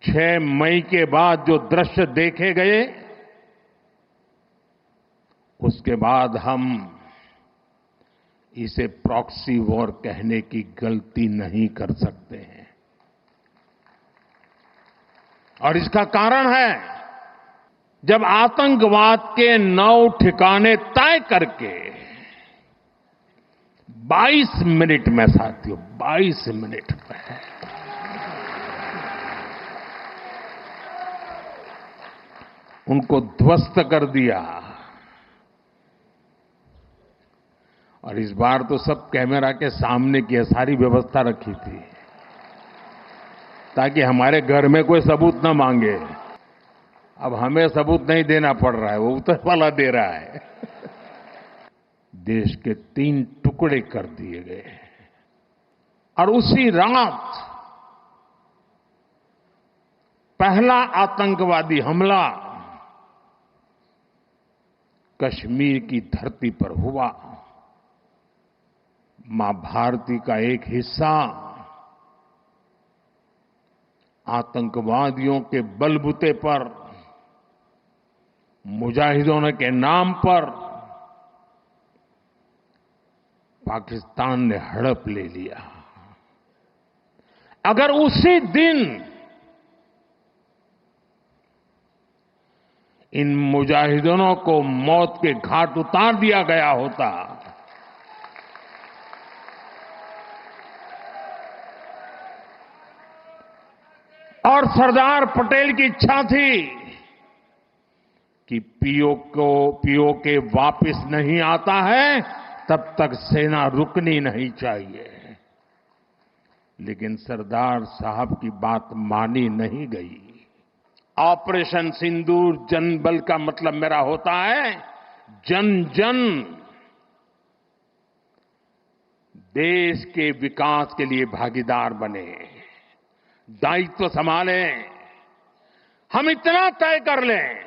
6 मई के बाद जो दृश्य देखे गए, उसके बाद हम इसे प्रॉक्सी वॉर कहने की गलती नहीं कर सकते हैं। और इसका कारण है, जब आतंकवाद के 9 ठिकाने तय करके 22 मिनट में, साथियों 22 मिनट में उनको ध्वस्त कर दिया। और इस बार तो सब कैमरा के सामने की सारी व्यवस्था रखी थी, ताकि हमारे घर में कोई सबूत न मांगे। अब हमें सबूत नहीं देना पड़ रहा है, वो ऊपर वाला दे रहा है। देश के 3 टुकड़े कर दिए गए। और उसी रात पहला आतंकवादी हमला कश्मीर की धरती पर हुआ। मां भारती का एक हिस्सा आतंकवादियों के बलबूते पर, मुजाहिदों के नाम पर पाकिस्तान ने हड़प ले लिया। अगर उसी दिन इन मुजाहिदों को मौत के घाट उतार दिया गया होता, और सरदार पटेल की इच्छा थी कि पीओके वापस नहीं आता है, तब तक सेना रुकनी नहीं चाहिए। लेकिन सरदार साहब की बात मानी नहीं गई। ऑपरेशन सिंदूर जनबल का मतलब मेरा होता है, जन जन देश के विकास के लिए भागीदार बने, दायित्व संभालें। हम इतना तय कर लें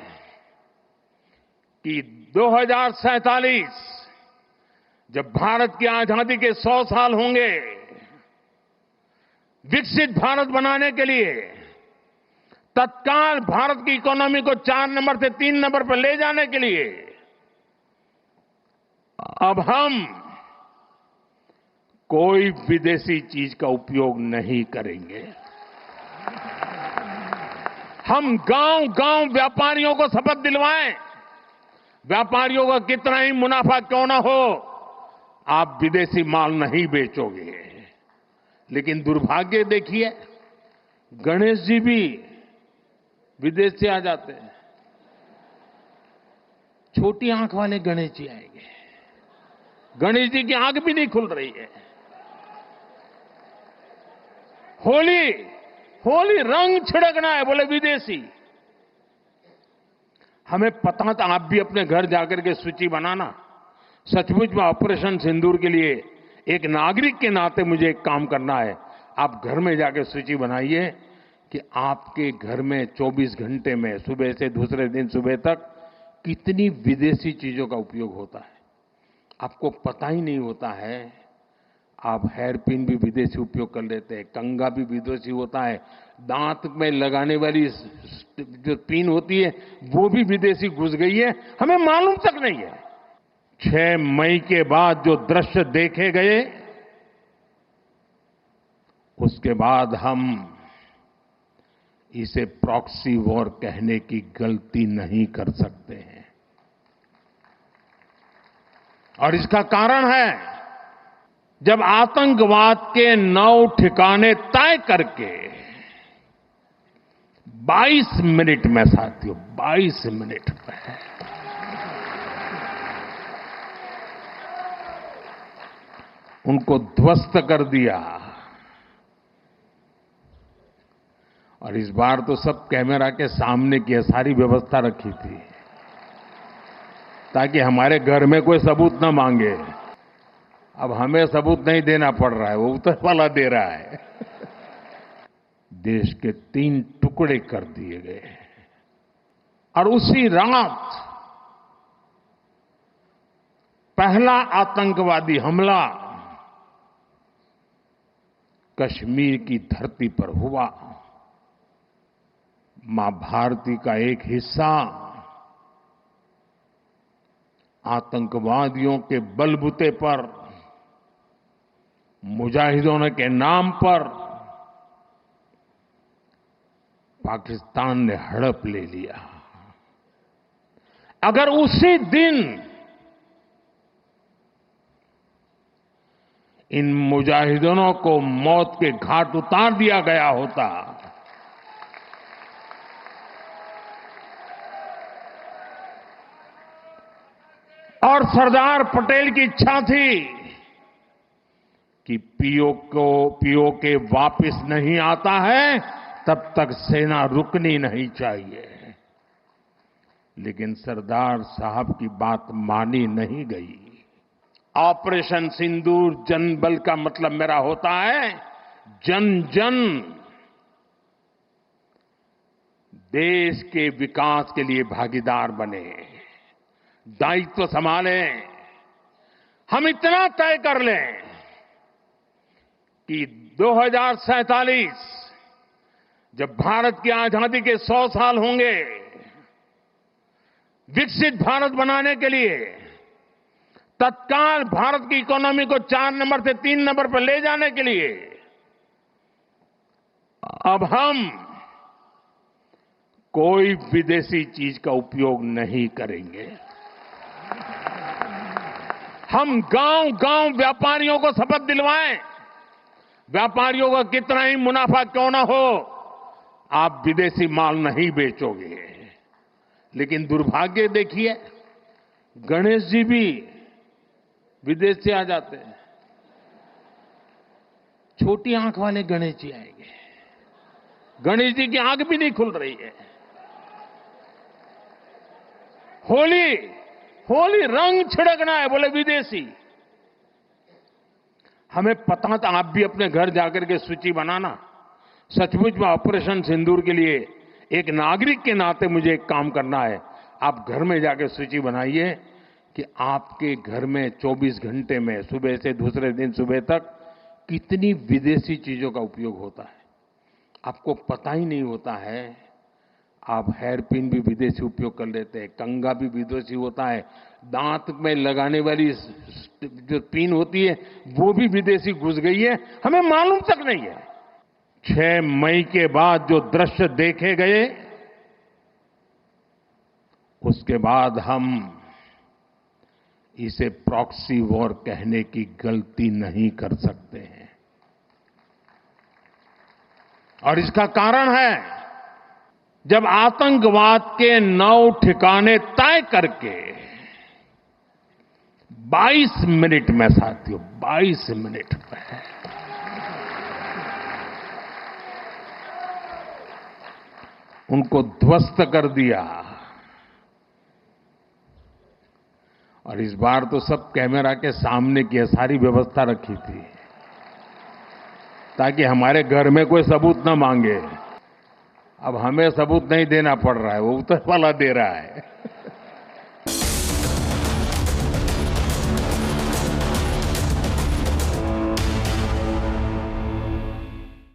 कि 2047 जब भारत की आजादी के 100 साल होंगे, विकसित भारत बनाने के लिए तत्काल भारत की इकोनॉमी को 4 नंबर से 3 नंबर पर ले जाने के लिए अब हम कोई विदेशी चीज का उपयोग नहीं करेंगे। हम गांव-गांव व्यापारियों को शपथ दिलवाएं, व्यापारियों का कितना ही मुनाफा क्यों ना हो, आप विदेशी माल नहीं बेचोगे। लेकिन दुर्भाग्य देखिए, गणेश जी भी विदेश से आ जाते हैं। छोटी आंख वाले गणेश जी आएंगे, गणेश जी की आंख भी नहीं खुल रही है। होली रंग छिड़कना है, बोले विदेशी। हमें पता था, आप भी अपने घर जाकर के सूची बनाना। सचमुच में ऑपरेशन सिंदूर के लिए एक नागरिक के नाते मुझे एक काम करना है। आप घर में जाकर सूची बनाइए कि आपके घर में 24 घंटे में सुबह से दूसरे दिन सुबह तक कितनी विदेशी चीजों का उपयोग होता है। आपको पता ही नहीं होता है। आप हेयर पिन भी विदेशी उपयोग कर लेते हैं, कंघा भी विदेशी होता है, दांत में लगाने वाली जो पिन होती है वो भी विदेशी घुस गई है, हमें मालूम तक नहीं है। 6 मई के बाद जो दृश्य देखे गए, उसके बाद हम इसे प्रॉक्सी वॉर कहने की गलती नहीं कर सकते हैं। और इसका कारण है, जब आतंकवाद के 9 ठिकाने तय करके 22 मिनट में, साथियों 22 मिनट में उनको ध्वस्त कर दिया। और इस बार तो सब कैमरा के सामने की सारी व्यवस्था रखी थी, ताकि हमारे घर में कोई सबूत न मांगे। अब हमें सबूत नहीं देना पड़ रहा है, वो ऊपर वाला दे रहा है। देश के 3 टुकड़े कर दिए गए। और उसी रात पहला आतंकवादी हमला कश्मीर की धरती पर हुआ। मां भारती का एक हिस्सा आतंकवादियों के बलबूते पर, मुजाहिदों के नाम पर पाकिस्तान ने हड़प ले लिया। अगर उसी दिन इन मुजाहिदों को मौत के घाट उतार दिया गया होता, और सरदार पटेल की इच्छा थी कि पीओके वापस नहीं आता है तब तक सेना रुकनी नहीं चाहिए, लेकिन सरदार साहब की बात मानी नहीं गई। ऑपरेशन सिंदूर जनबल का मतलब मेरा होता है जन जन देश के विकास के लिए भागीदार बने, दायित्व संभालें। हम इतना तय कर लें कि 2047 जब भारत की आजादी के 100 साल होंगे, विकसित भारत बनाने के लिए तत्काल भारत की इकोनॉमी को 4 नंबर से 3 नंबर पर ले जाने के लिए अब हम कोई विदेशी चीज का उपयोग नहीं करेंगे। हम गांव-गांव व्यापारियों को शपथ दिलवाएं, व्यापारियों का कितना ही मुनाफा क्यों ना हो, आप विदेशी माल नहीं बेचोगे। लेकिन दुर्भाग्य देखिए, गणेश जी भी विदेश से आ जाते हैं। छोटी आंख वाले गणेश जी आएंगे, गणेश जी की आंख भी नहीं खुल रही है। होली रंग छिड़कना है, बोले विदेशी। हमें पता था, आप भी अपने घर जाकर के सूची बनाना। सचमुच में ऑपरेशन सिंदूर के लिए एक नागरिक के नाते मुझे एक काम करना है। आप घर में जाकर सूची बनाइए कि आपके घर में 24 घंटे में सुबह से दूसरे दिन सुबह तक कितनी विदेशी चीजों का उपयोग होता है। आपको पता ही नहीं होता है। आप हेयर पिन भी विदेशी उपयोग कर लेते हैं, कंघा भी विदेशी होता है, दांत में लगाने वाली जो पिन होती है वो भी विदेशी घुस गई है, हमें मालूम तक नहीं है। 6 मई के बाद जो दृश्य देखे गए, उसके बाद हम इसे प्रॉक्सी वॉर कहने की गलती नहीं कर सकते हैं। और इसका कारण है, जब आतंकवाद के 9 ठिकाने तय करके 22 मिनट में, साथियों 22 मिनट में उनको ध्वस्त कर दिया। और इस बार तो सब कैमरा के सामने की सारी व्यवस्था रखी थी ताकि हमारे घर में कोई सबूत न मांगे। अब हमें सबूत नहीं देना पड़ रहा है, वो ऊपर वाला दे रहा है।